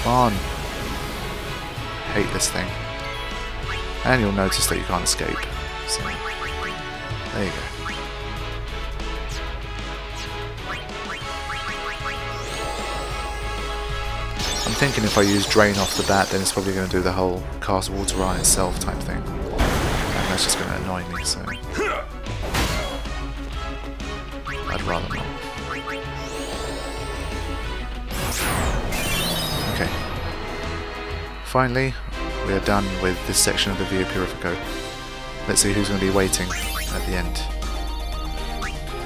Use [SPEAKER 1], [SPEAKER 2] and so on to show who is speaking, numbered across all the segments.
[SPEAKER 1] Come on. Hate this thing. And you'll notice that you can't escape. So, there you go. I'm thinking if I use Drain off the bat, then it's probably going to do the whole cast water on itself type thing. And that's just going to annoy me, so I'd rather not. Okay. Finally, we are done with this section of the Via Purifico. Let's see who's going to be waiting at the end.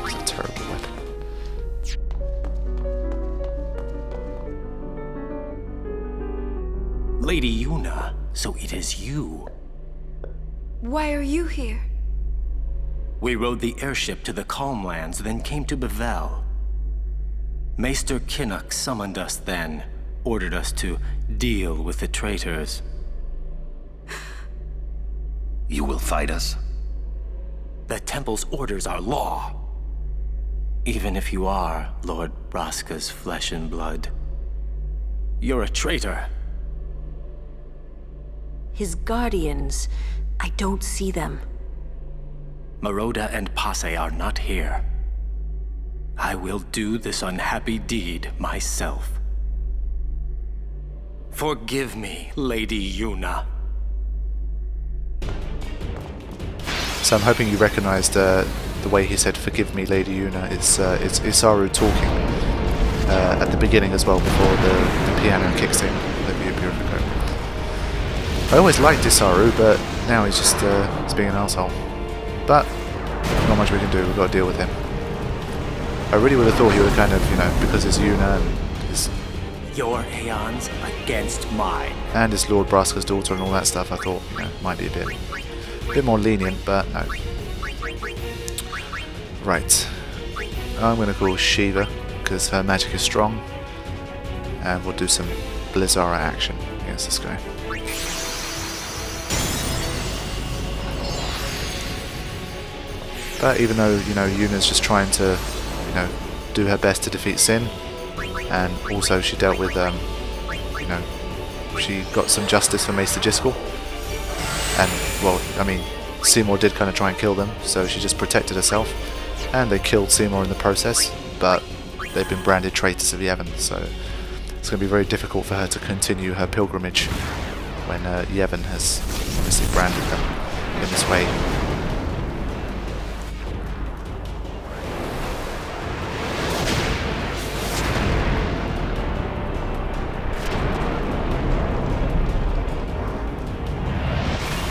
[SPEAKER 1] It's a terrible weapon.
[SPEAKER 2] Lady Yuna, so it is you.
[SPEAKER 3] Why are you here?
[SPEAKER 2] We rode the airship to the Calmlands, then came to Bevel. Maester Kinnock summoned us then, ordered us to deal with the traitors.
[SPEAKER 4] You will fight us?
[SPEAKER 2] The Temple's orders are law. Even if you are Lord Braska's flesh and blood. You're a traitor.
[SPEAKER 3] His guardians, I don't see them.
[SPEAKER 2] Maroda and Passe are not here. I will do this unhappy deed myself. Forgive me, Lady Yuna.
[SPEAKER 1] So I'm hoping you recognised the way he said "Forgive me, Lady Yuna." It's Isaaru talking at the beginning as well, before the piano kicks in. The Via Purifico. I always liked Isaaru, but now he's just he's being an asshole. But not much we can do. We've got to deal with him. I really would have thought he would kind of, because it's Yuna and his
[SPEAKER 2] Your aeons against mine.
[SPEAKER 1] and it's Lord Braska's daughter and all that stuff. I thought, might be a bit more lenient, but no. Right. I'm going to call Shiva because her magic is strong, and we'll do some Blizzara action against this guy. But even though, Yuna's just trying to, do her best to defeat Sin, and also she dealt with, she got some justice for Maester Jiskel, and, well, Seymour did kind of try and kill them, so she just protected herself, and they killed Seymour in the process, but they've been branded traitors of Yevon, so it's going to be very difficult for her to continue her pilgrimage when Yevon has obviously branded them in this way.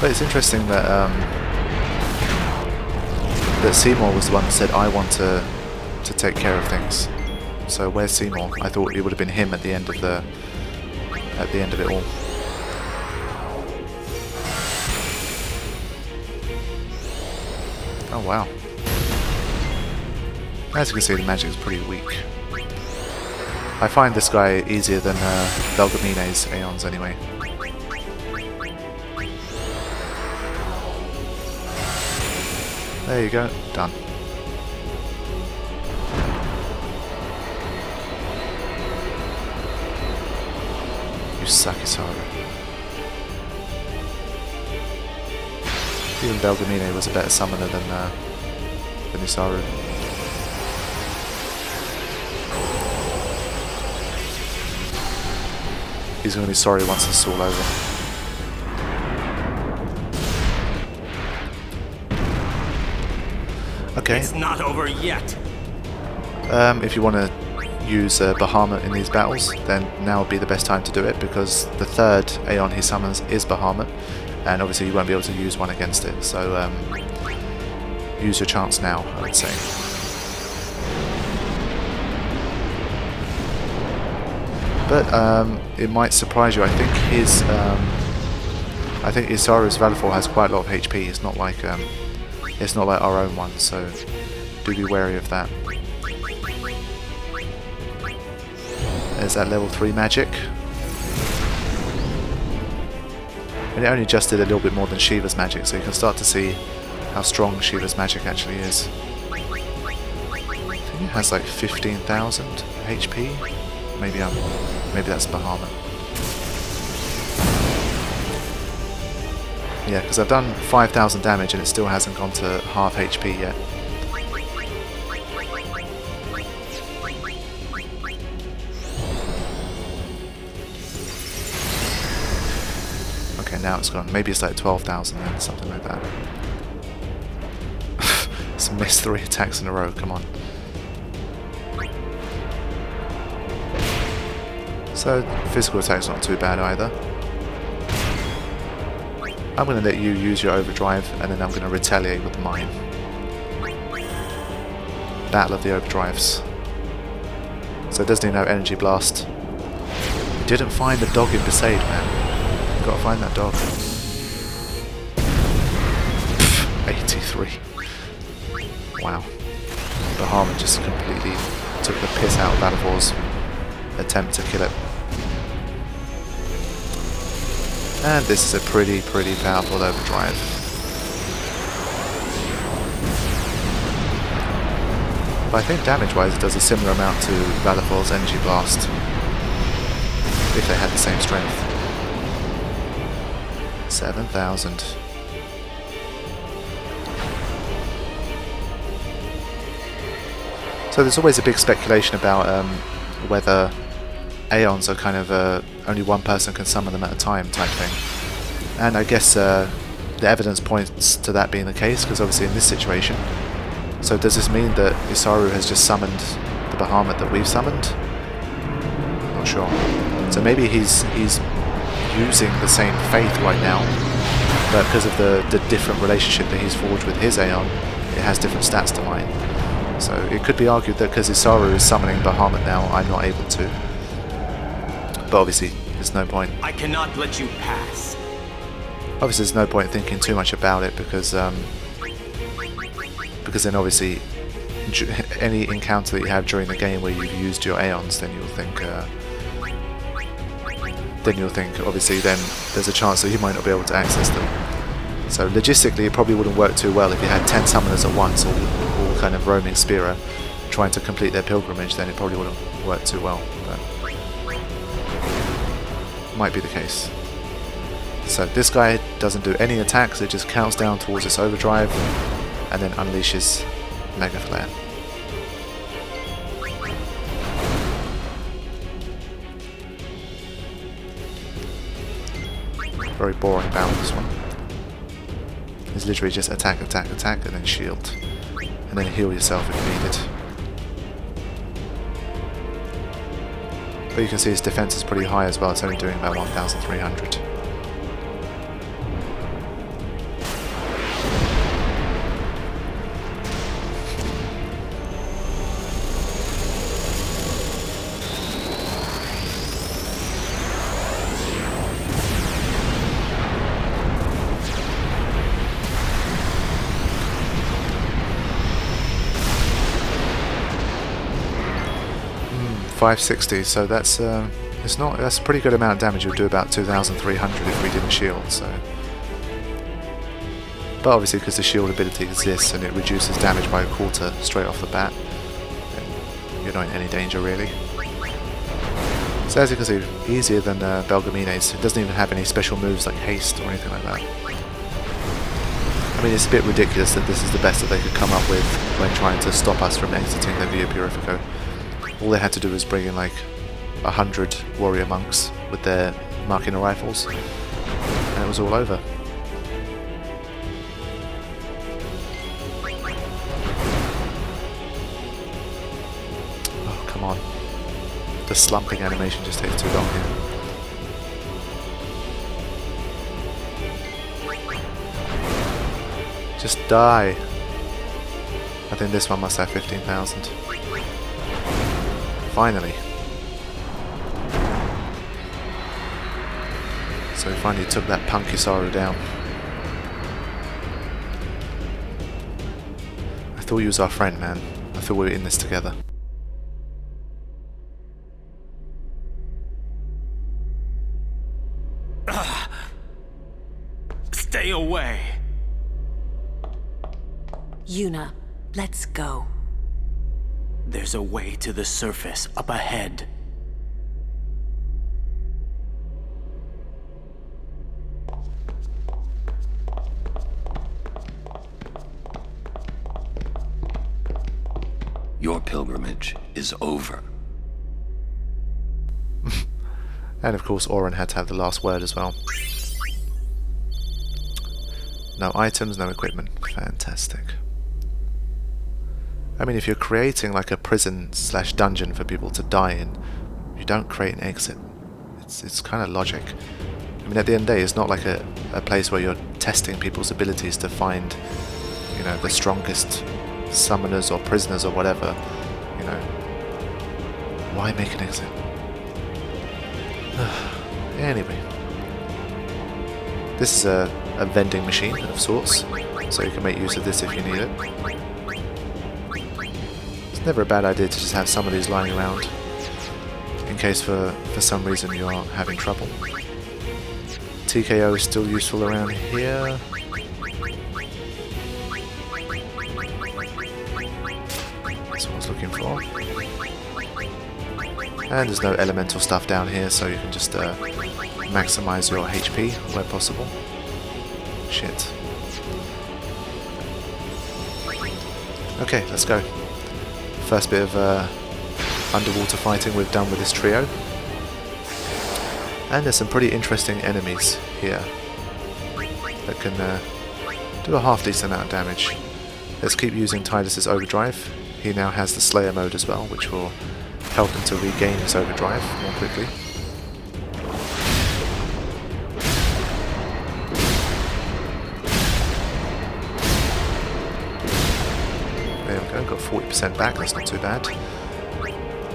[SPEAKER 1] But it's interesting that that Seymour was the one that said, "I want to take care of things." So where's Seymour? I thought it would have been him at the end of it all. Oh wow! As you can see, the magic is pretty weak. I find this guy easier than Belgamine's Aeons anyway. There you go, done. You suck, Isaaru. Even Belgamine was a better summoner than Isaaru. He's going to be sorry once this is all over. Okay.
[SPEAKER 2] It's not over yet.
[SPEAKER 1] If you want to use Bahamut in these battles, then now would be the best time to do it, because the third Aeon he summons is Bahamut, and obviously you won't be able to use one against it, so use your chance now, I would say. But it might surprise you, I think Isaru's Valfor has quite a lot of HP, it's not like our own one, so do be wary of that. There's that level 3 magic. And it only just did a little bit more than Shiva's magic, so you can start to see how strong Shiva's magic actually is. I think it has like 15,000 HP. Maybe that's Bahamut. Yeah, because I've done 5,000 damage and it still hasn't gone to half HP yet. Okay, now it's gone. Maybe it's like 12,000 then, something like that. It's missed 3 attacks in a row, come on. So, physical attack's not too bad either. I'm going to let you use your overdrive and then I'm going to retaliate with mine. Battle of the overdrives. So it doesn't even have energy blast. You didn't find the dog in Besaid, man. You've got to find that dog. 83. Wow. Bahamut just completely took the piss out of Valfor's attempt to kill it. And this is a pretty powerful overdrive. But I think damage-wise it does a similar amount to Valfor's energy blast, if they had the same strength. 7,000. So there's always a big speculation about whether Aeons are kind of only one person can summon them at a time type thing. And I guess the evidence points to that being the case, because obviously in this situation. So does this mean that Isaaru has just summoned the Bahamut that we've summoned? Not sure. So maybe he's using the same faith right now, but because of the different relationship that he's forged with his Aeon, it has different stats to mine. So it could be argued that because Isaaru is summoning Bahamut now, I'm not able to. But obviously, there's no point.
[SPEAKER 2] I cannot let you pass.
[SPEAKER 1] Obviously, there's no point thinking too much about it because then obviously any encounter that you have during the game where you've used your Aeons, then you'll think obviously then there's a chance that you might not be able to access them. So logistically, it probably wouldn't work too well if you had 10 summoners at once, all kind of roaming Spira, trying to complete their pilgrimage. Then it probably wouldn't work too well. But might be the case. So this guy doesn't do any attacks, it just counts down towards its overdrive and then unleashes Mega Flare. Very boring battle, this one. It's literally just attack, attack, attack, and then shield. And then heal yourself if needed. But you can see his defense is pretty high as well, it's only doing about 1,300. .560, so that's that's a pretty good amount of damage. It would do about 2,300 if we didn't shield. So, but obviously because the shield ability exists and it reduces damage by a quarter straight off the bat, then you're not in any danger really. So as you can see, easier than Belgamine's. It doesn't even have any special moves like haste or anything like that. I mean, it's a bit ridiculous that this is the best that they could come up with when trying to stop us from exiting the Via Purifico. All they had to do was bring in like 100 warrior monks with their Machina rifles, and it was all over. Oh, come on. The slumping animation just takes too long here. Just die. I think this one must have 15,000. Finally. So we finally took that punk Isaaru down. I thought he was our friend, man. I thought we were in this together.
[SPEAKER 2] Stay away.
[SPEAKER 3] Yuna, let's go.
[SPEAKER 2] There's a way to the surface up ahead.
[SPEAKER 4] is over.
[SPEAKER 1] And of course Auron had to have the last word as well. No items, no equipment. Fantastic. I mean, if you're creating like a prison / dungeon for people to die in, you don't create an exit. It's kind of logic. I mean, at the end of the day, it's not like a place where you're testing people's abilities to find, you know, the strongest summoners or prisoners or whatever. You know, why make an exit? Anyway, this is a vending machine of sorts, so you can make use of this if you need it. It's never a bad idea to just have some of these lying around in case for some reason you're having trouble. TKO is still useful around here. That's what I was looking for. And there's no elemental stuff down here, so you can just maximize your HP where possible. Shit. Okay, let's go. First bit of underwater fighting we've done with this trio. And there's some pretty interesting enemies here that can do a half decent amount of damage. Let's keep using Tidus's overdrive. He now has the Slayer mode as well, which will help him to regain his overdrive more quickly. There we go, got 40% back, that's not too bad.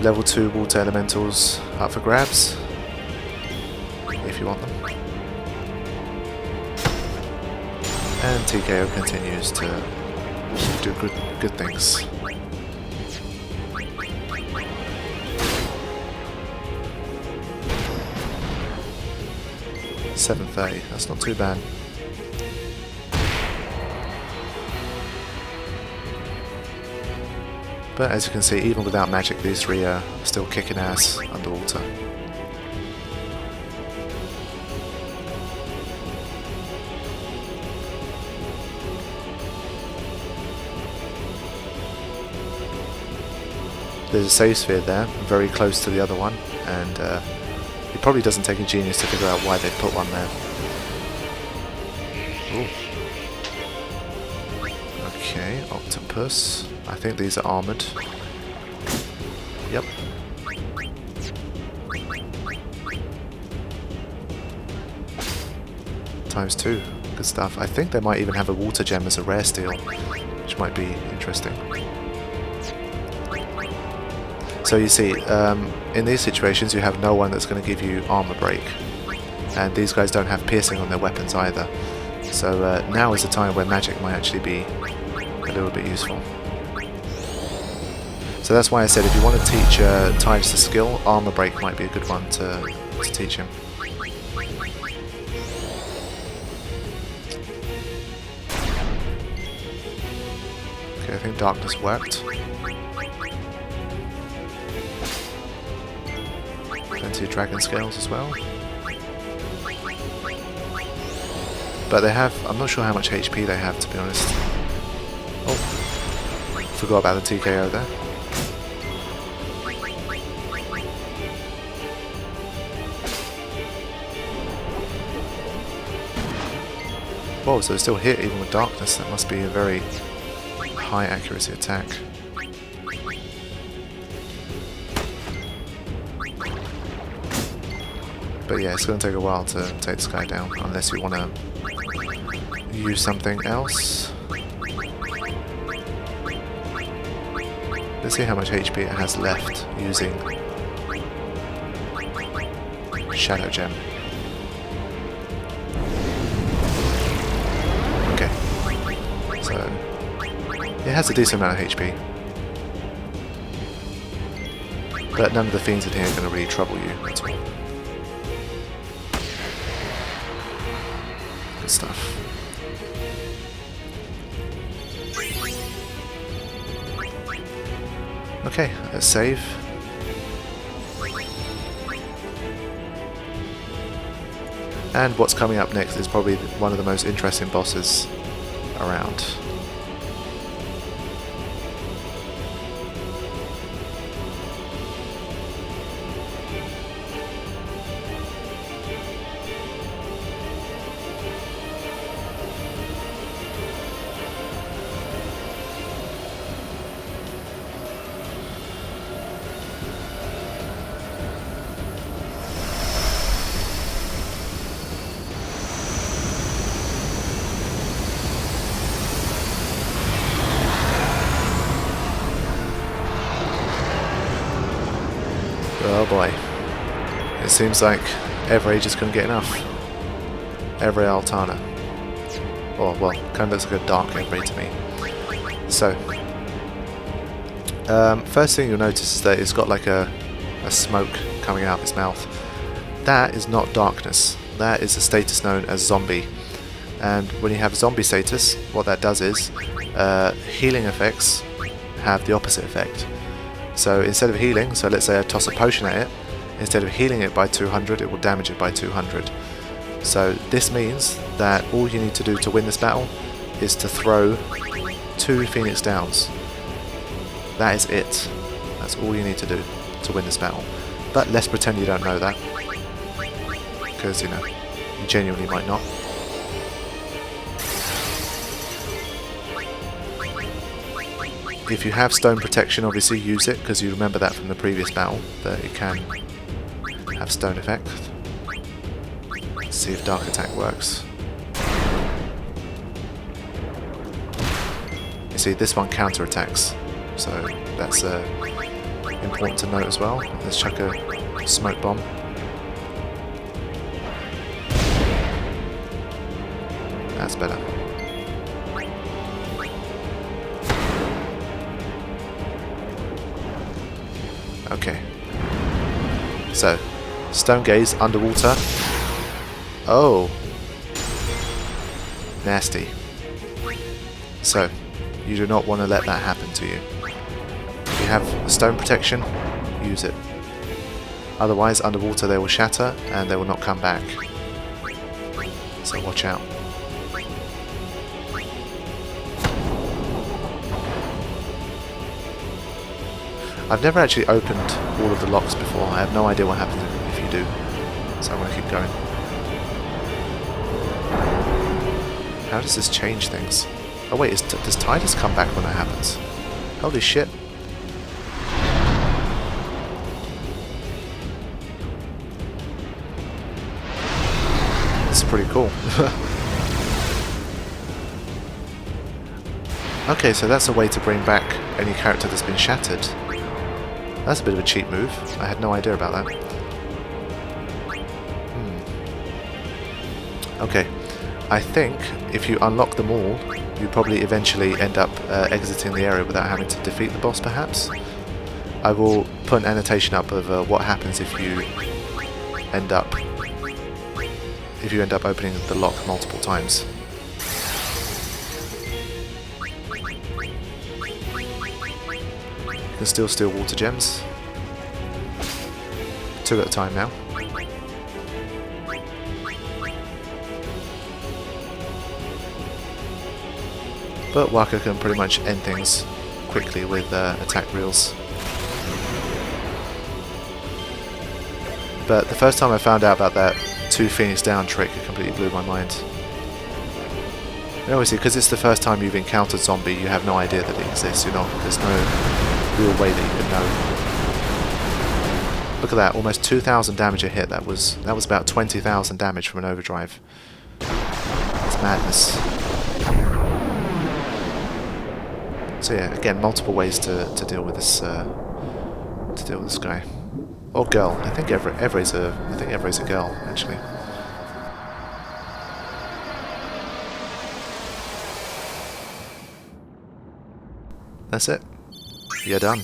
[SPEAKER 1] Level 2 water elementals up for grabs, if you want them. And TKO continues to do good things. $730, that's not too bad. But as you can see, even without magic, these three are still kicking ass underwater. There's a save sphere there, very close to the other one, and it probably doesn't take a genius to figure out why they put one there. Ooh. Okay, octopus. I think these are armoured. Yep. ×2. Good stuff. I think they might even have a water gem as a rare steal, which might be interesting. So you see, in these situations you have no one that's going to give you armor break, and these guys don't have piercing on their weapons either. So now is the time where magic might actually be a little bit useful. So that's why I said if you want to teach Tidus the skill, armor break might be a good one to teach him. Okay, I think darkness worked. Plenty of dragon scales as well. But they have, I'm not sure how much HP they have, to be honest. Oh, forgot about the TKO there. Whoa, so they still hit even with darkness. That must be a very high accuracy attack. But yeah, it's going to take a while to take this guy down, unless you want to use something else. Let's see how much HP it has left using Shadow Gem. Okay, so it has a decent amount of HP, but none of the fiends in here are going to really trouble you at all. Good stuff. Okay, let's save. And what's coming up next is probably one of the most interesting bosses around. Oh boy. It seems like Evrae just couldn't get enough. Evrae Altana. Oh, well, kind of looks like a dark Evrae to me. So, first thing you'll notice is that it's got like a smoke coming out of its mouth. That is not darkness. That is a status known as zombie. And when you have zombie status, what that does is healing effects have the opposite effect. So instead of healing, so let's say I toss a potion at it, instead of healing it by 200, it will damage it by 200. So this means that all you need to do to win this battle is to throw 2 Phoenix Downs. That is it. That's all you need to do to win this battle. But let's pretend you don't know that, because you know, you genuinely might not. If you have stone protection, obviously use it, because you remember that from the previous battle, that it can have stone effect. Let's see if dark attack works. You see, this one counter attacks, so that's important to note as well. Let's chuck a smoke bomb. That's better. Okay. So, stone gaze underwater. Oh. Nasty. So, you do not want to let that happen to you. If you have stone protection, use it. Otherwise, underwater they will shatter and they will not come back. So watch out. I've never actually opened all of the locks before. I have no idea what happens if you do. So I'm going to keep going. How does this change things? Oh wait, does Tidus come back when that happens? Holy shit. This is pretty cool. Okay, so that's a way to bring back any character that's been shattered. That's a bit of a cheap move. I had no idea about that. Okay, I think if you unlock them all, you probably eventually end up exiting the area without having to defeat the boss, perhaps. I will put an annotation up of what happens if you end up opening the lock multiple times. You can still steal water gems. 2 at a time now. But Wakka can pretty much end things quickly with attack reels. But the first time I found out about that 2 Phoenix down trick, it completely blew my mind. And obviously, because it's the first time you've encountered zombie, you have no idea that it exists. There's no real way that you can know. Look at that, almost 2,000 damage a hit. That was about 20,000 damage from an overdrive. It's madness. So yeah, again, multiple ways to deal with this guy or girl. I think Evrae's a girl actually. That's it. You're done.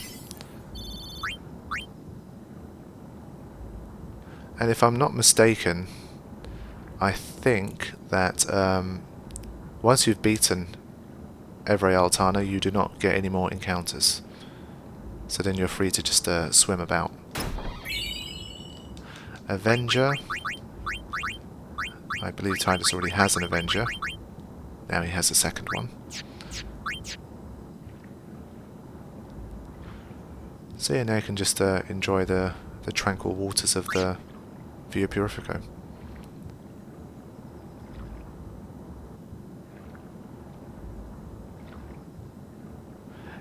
[SPEAKER 1] And if I'm not mistaken, I think that once you've beaten Evrae Altana, you do not get any more encounters. So then you're free to just swim about. Avenger. I believe Tidus already has an Avenger. Now he has a second one. So yeah, now you can just enjoy the tranquil waters of the Via Purifico.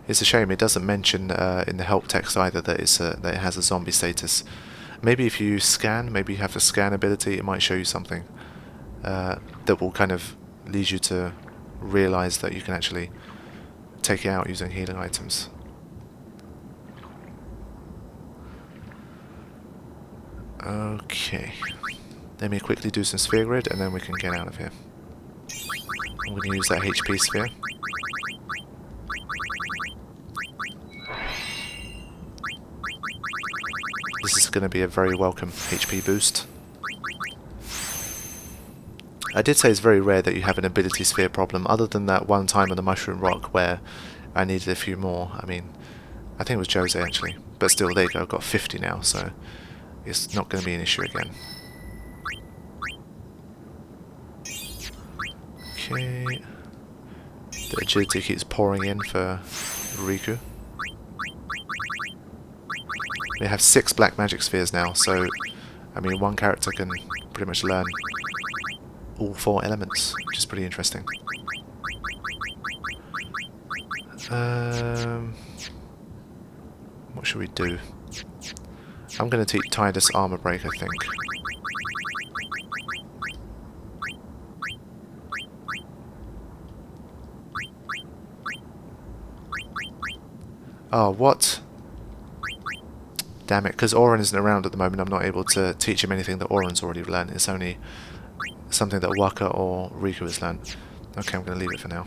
[SPEAKER 1] It's a shame it doesn't mention in the help text either that it has a zombie status. Maybe if you scan, maybe you have a scan ability, it might show you something that will kind of lead you to realise that you can actually take it out using healing items. Okay. Let me quickly do some sphere grid and then we can get out of here. I'm going to use that HP sphere. This is going to be a very welcome HP boost. I did say it's very rare that you have an ability sphere problem, other than that one time on the Mushroom Rock where I needed a few more. I mean, I think it was Jose actually, but still, there you go, I've got 50 now, so it's not going to be an issue again. Okay, the agility keeps pouring in for Rikku. We have 6 black magic spheres now, so I mean one character can pretty much learn all 4 elements, which is pretty interesting. What should we do? I'm going to teach Tidus armor break, I think. Oh, what? Damn it, because Auron isn't around at the moment, I'm not able to teach him anything that Auron's already learned. It's only something that Wakka or Rikku has learned. Okay, I'm going to leave it for now.